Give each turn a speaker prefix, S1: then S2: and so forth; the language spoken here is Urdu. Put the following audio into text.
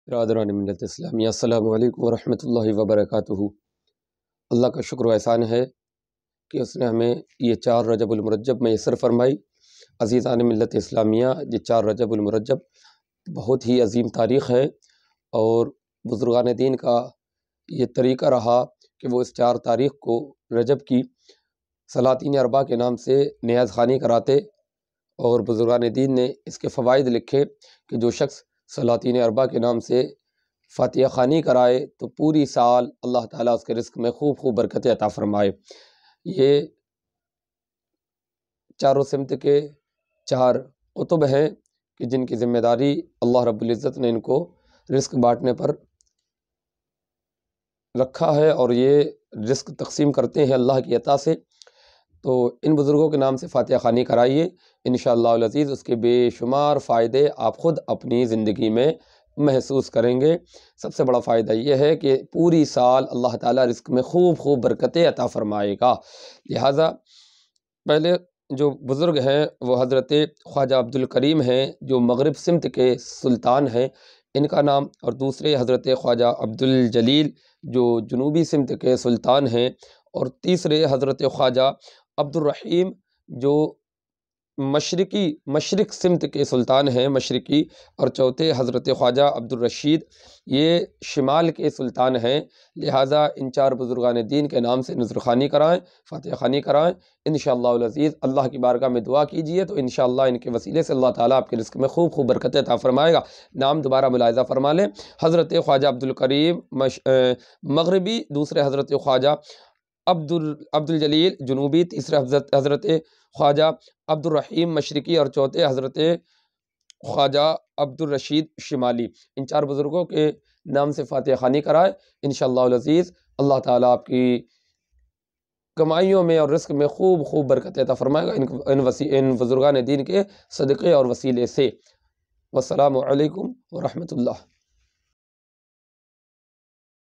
S1: برادران ملت اسلامیہ، السلام علیکم ورحمۃ اللہ وبرکاتہ۔ اللہ کا شکر و احسان ہے کہ اس نے ہمیں یہ 4 رجب المرجب میسر فرمائی۔ عزیزان ملت اسلامیہ، یہ 4 رجب المرجب بہت ہی عظیم تاریخ ہے، اور بزرگان دین کا یہ طریقہ رہا کہ وہ اس 4 تاریخ کو رجب کی سلاطین اربعہ کے نام سے نیاز خوانی کراتے، اور بزرگان دین نے اس کے فوائد لکھے کہ جو شخص سلاطین اربعہ کے نام سے فاتحہ خوانی کرائے تو پوری سال اللہ تعالیٰ اس کے رزق میں خوب خوب برکتیں عطا فرمائے۔ یہ چاروں سمت کے 4 قطب ہیں کہ جن کی ذمہ داری اللہ رب العزت نے ان کو رزق بانٹنے پر رکھا ہے، اور یہ رزق تقسیم کرتے ہیں اللہ کی عطا سے۔ تو ان بزرگوں کے نام سے فاتحہ خوانی کرائیے، انشاءاللہ العزیز اس کے بے شمار فائدے آپ خود اپنی زندگی میں محسوس کریں گے۔ سب سے بڑا فائدہ یہ ہے کہ پوری سال اللہ تعالیٰ رزق میں خوب خوب برکتیں عطا فرمائے گا۔ لہٰذا پہلے جو بزرگ ہیں وہ حضرت خواجہ عبدالکریم ہیں جو مغرب سمت کے سلطان ہیں، ان کا نام، اور دوسرے حضرت خواجہ عبدالجلیل جو جنوبی سمت کے سلطان ہیں، اور تیسرے حضرت خواجہ عبدالرحیم جو مشرق سمت کے سلطان ہیں، مشرقی، اور چوتھے حضرت خواجہ عبدالرشید یہ شمال کے سلطان ہیں۔ لہٰذا ان 4 بزرگان دین کے نام سے نذر خوانی کرائیں، فاتحہ خوانی کرائیں انشاءاللہ العزیز۔ اللہ کی بارگاہ میں دعا کیجئے تو انشاءاللہ ان کے وسیلے سے اللہ تعالیٰ آپ کے رزق میں خوب خوب برکت عطا فرمائے گا۔ نام دوبارہ ملاحظہ فرما لیں، حضرت خواجہ عبدالکریم مغربی، دوسرے حضرت خواجہ عبدالجلیل جنوبی، تیسرے حضرت خواجہ عبدالرحیم مشرقی، اور چوتھے حضرت خواجہ عبدالرشید شمالی۔ ان 4 بزرگوں کے نام سے فاتحہ خوانی کرائے انشاءاللہ العزیز، اللہ تعالیٰ آپ کی کمائیوں میں اور رزق میں خوب خوب برکت عطا فرمائے گا ان بزرگان دین کے صدقے اور وسیلے سے۔ والسلام علیکم ورحمۃ اللہ۔